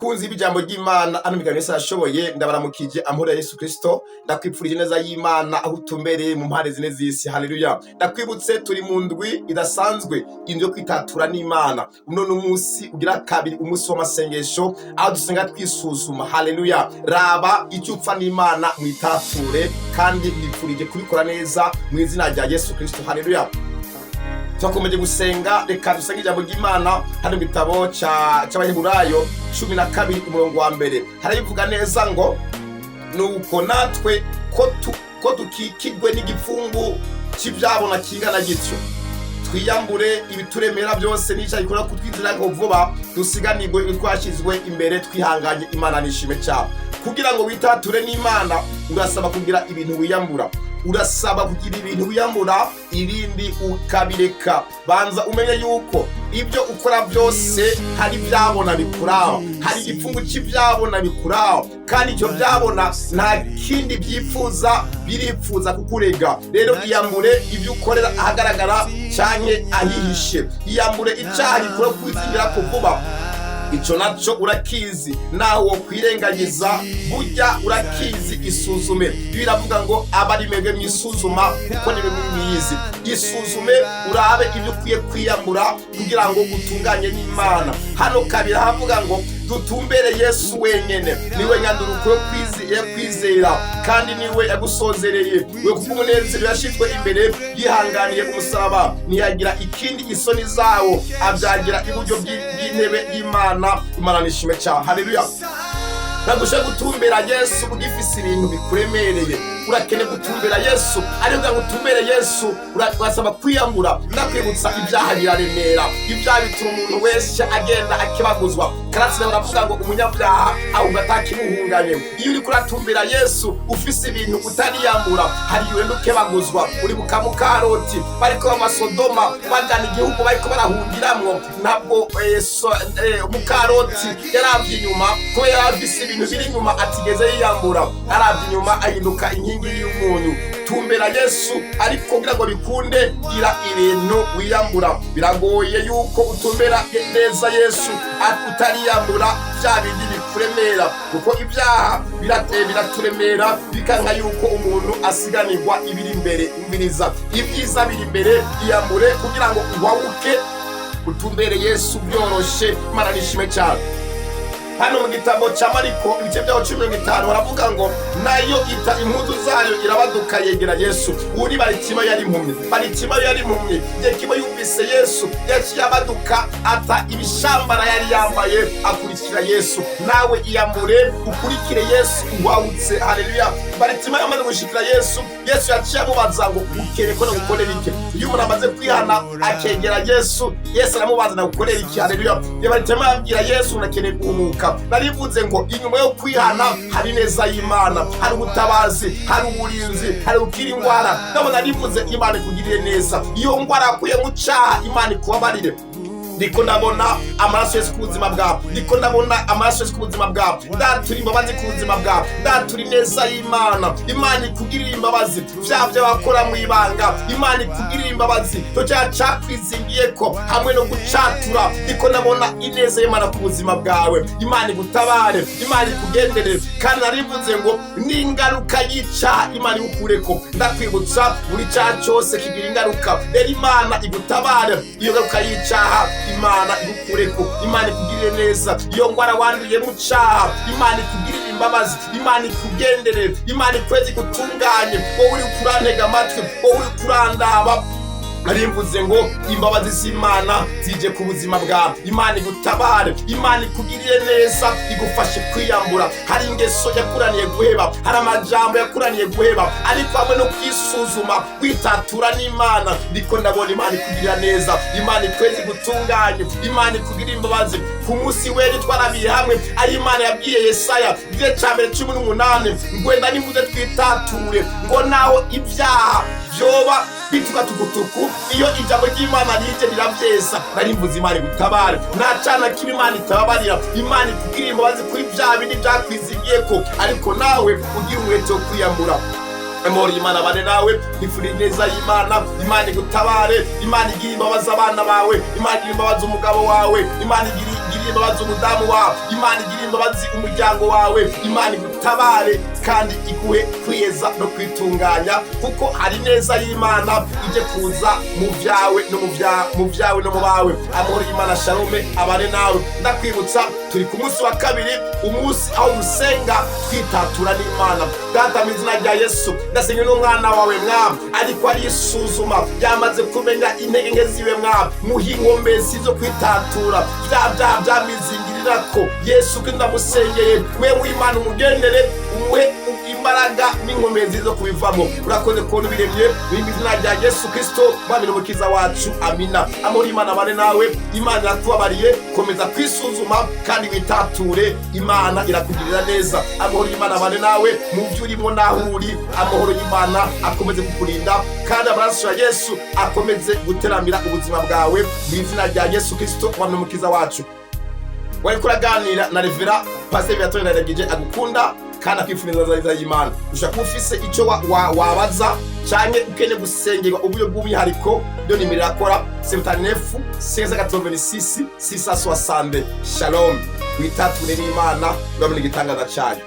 Kunzi ibijambo ry'Imana ano migano yose ashoboye ndabaramukije amahoro ya Yesu Kristo ndakwipfurije neza y'Imana aho utumbereye mu mpande zine z'isi. Haleluya. Ndakwibutse turi mu ndwi idasanzwe, indwi yo kwitatura n'Imana. Uno n'umunsi ugira kabiri, umunsi w'amasengesho aho dusenga twisuzuma. Haleluya. Raba icyo upfa n'Imana mwitature kandi mwipfurije kubikora neza mu izina rya Yesu Kristo. Haleluya. Twakomeje gusenga, reka dusenge ijambo ry'Imana hano mu bitabo c'Abaheburayo 12 umurongo wa mbere. Harabivuga neza ngo nuko natwe ko dukikirwe n'igipfungu c'ivyabona kingana gityo, twiyambure ibituremera byose n'icyaha gikora kutwizira ngo vuba dusiganirwe twashizwe imbere twihanganye. Imana nishime cyane. Kugira ngo witature n'Imana urasaba kugira ibintu wiyambura, urasaba kugira ibintu wiyambura, ibindi ukabireka. Banza umenye yuko ibyo ukora byose hari byabona bikuraho, hari igipfungu cy'ibyabona bikuraho, kandi icyo byabona nta kindi byipfuza, biripfuza kukurega. Rero iyambure ibyo ukorera ahagaragara canke ahihishe, iyambure icyaha gikora kwizingira ko vuba. Ico naco urakizi, naho wo kwirengagiza burya urakizi. Isuzume. Biravuga ngo abari mwebwe mwisuzuma kuko niwe mwiyizi. Isuzume urabe ibyo ukwiye kwiyambura kugira ngo utunganye n'Imana. Hano kabiri havuga ngo dutumbere Yesu wenyene, niwe nyanduruko yo kwizera kandi niwe yagusozereye. We kuko umunezero yashitwe imbere yihanganiye umusaraba, ntiyagira ikindi isoni zawo, abyagira iburyo bw'intebe y'Imana. Imana nishime cyane. Haleluya. Nagusha gutumbera Yesu ugifise ibintu bikuremereye, urakene gutumbera Yesu. Ariko gutumbera Yesu urasaba kwiyambura. Ndakwibutsa ibyaha biraremera, ibyaha bituma umuntu wese agenda akibaguzwa. Karasira baravuga ngo umunyabyaha ahubwo atakimuhunganye. Iyo uri kuratumbera Yesu ufise ibintu utariyambura, hari yende ukebaguzwa. Uri mukamukaroti bariko amasodoma bajana igihugu bariko barahungiramwo, ntabwo mukaroti yaravye inyuma ko yaravise ibintu biri inyuma atigeze yiyambura, aravye inyuma ahinduka inkingi y'umuntu. Tumbera Yesu, ariko kugira ngo bikunde gira ibintu wiyambura. Biragoye yuko utumbera neza Yesu utariyambura bya bindi bikuremera, kuko ibyaha biraturemera bikanka yuko umuntu asiganirwa ibiri imbere. Umviriza, ibyiza biri imbere, iyambure kugira ngo uwabuke utumbere Yesu byoroshe. Imana nishime cyane. Hano mu gitabo cya Mariko ibice byaho 15 baravuga ngo nayo ita impuzu zayo irabaduka yegera Yesu. Uri Baritima yari impumyi, Yekibo yumvise Yesu yaciye abaduka ata ibishambara yari yambaye akurikira Yesu. Nawe iyambure ukurikire Yesu wawutse. Haleluya. Baritima yamaze gushikira Yesu, Yesu yaciye amubaza ngo ukere ko gukorera iki. Iyo umuntu amaze kwihana akegera Yesu, Yesu aramubaza na gukorera iki. Haleluya. Baritima yabwira Yesu unakeneye guhumuka. Narivuze ngo inyuma yo kwihana hari neza y'Imana, hari ubutabazi, hari uburinzi, hari ukira ingwara. Ndabona narivuze Imana ikugirire neza. Iyo ngwara akuye mu cyaha Imana ikubabarire. Ndiko ndabona amaraso Yesu ku buzima bwawe, ndiko ndabona amaraso Yesu ku buzima bwawe. Ndatura imbabazi ku buzima bwawe, ndatura neza y'Imana. Imana ikugirira imbabazi vyavyo wakora mu ibanga. Imana ikugirira imbabazi to cyakwizingiyeko hamwe no gucatura. Ndiko ndabona ineza y'Imana ku buzima bwawe. Imana igutabare, Imana ikugenderere. Kandi narivuze ngo n'ingaruka y'icyaha Imana igukureko. Ndakwibutsa buri cyaha cyose kigira ingaruka. Rero Imana igutabare iyo ngaruka y'icyaha. Imana igukureko, Imana ikugirire neza. Iyo ngwara wanduye mu cyaha Imana ikugirire imbabazi, Imana ikugenderere, Imana ikwezi gutunganye. Wowe uri kurantega amatwi, wowe uri kurandaba, narimvuze ngo imbabazi z'Imana zije ku buzima bwawe. Imana igutabare, Imana ikugirire neza, igufashe kwiyambura. Hari ingeso yakuraniye guheba, hari amajambo yakuraniye guheba, ariko hamwe no kwisuzuma kwitatura n'Imana ndiko ndabona Imana ikugirira neza. Imana ikwezi gutunganye, Imana ikugirira imbabazi. Ku munsi w'ejo twarabiye hamwe ari Imana yabwiye Yesaya igice cya 18 ngwenda nimuze twitature ngo naho ibyaha byoba bituka tugutuku, iyo ijambo ry'Imana rije riravyesa. Narimvuze Imana igutabare, nta cana kibi Imana itababarira. Imana ikugirira imbabazi kuri bya bindi byakwizingiyeko, ariko nawe ugira umwete wo kwiyambura. Amori Imana bane nawe, nifuri neza y'Imana. Imana igutabare, Imana igira imbabazi abana bawe, Imana igira imbabazi umugabo wawe, Imana igira imbabazi umudamu wawe, Imana igirire imbabazi umuryango wawe, Imana igutabare kandi iguhe kwiyeza no kwitunganya, kuko hari neza y'Imana ije kuza mu vyawe no mu bawe. Amahoro y'Imana shalome abane nawe. Ndakwibutsa turi ku munsi wa kabiri, umunsi aho dusenga twitatura n'Imana. Data mu izina rya Yesu ndasenga n'umwana wawe mwami ariko arisuzuma yamaze kumenya intege nke ziwe mwami, muhe inkomezi zo kwitatura bya mizingirirako. Yesu ko ndamusengeye wewe Imana umugendere umuhe imbaraga n'inkomezi zo kubivamo. Urakoze kubona ubiremye mu izina rya Yesu Kristo mwami n'umukiza wacu, amina. Amahoro y'Imana abane nawe. Imana iratubabariye, komeza kwisuzuma kandi witature, Imana irakugirira neza. Amahoro y'Imana abane nawe mu byo urimo naho uri. Amahoro y'Imana akomeze kukurinda kandi amaraso ya Yesu akomeze guteramira ubuzima bwawe mu izina rya Yesu Kristo mwami n'umukiza wacu. Wari kuraganira na Revera Pastor Kwitatura naragije agukunda kandi akwifuriza neza y'Imana. Ushaka kuba ufise ico wabaza canke ukeneye gusengerwa uburyo bw'umwihariko, byo nimero irakora 79 586 660. Shalom, witature n'Imana, urabona igitangaza cayo.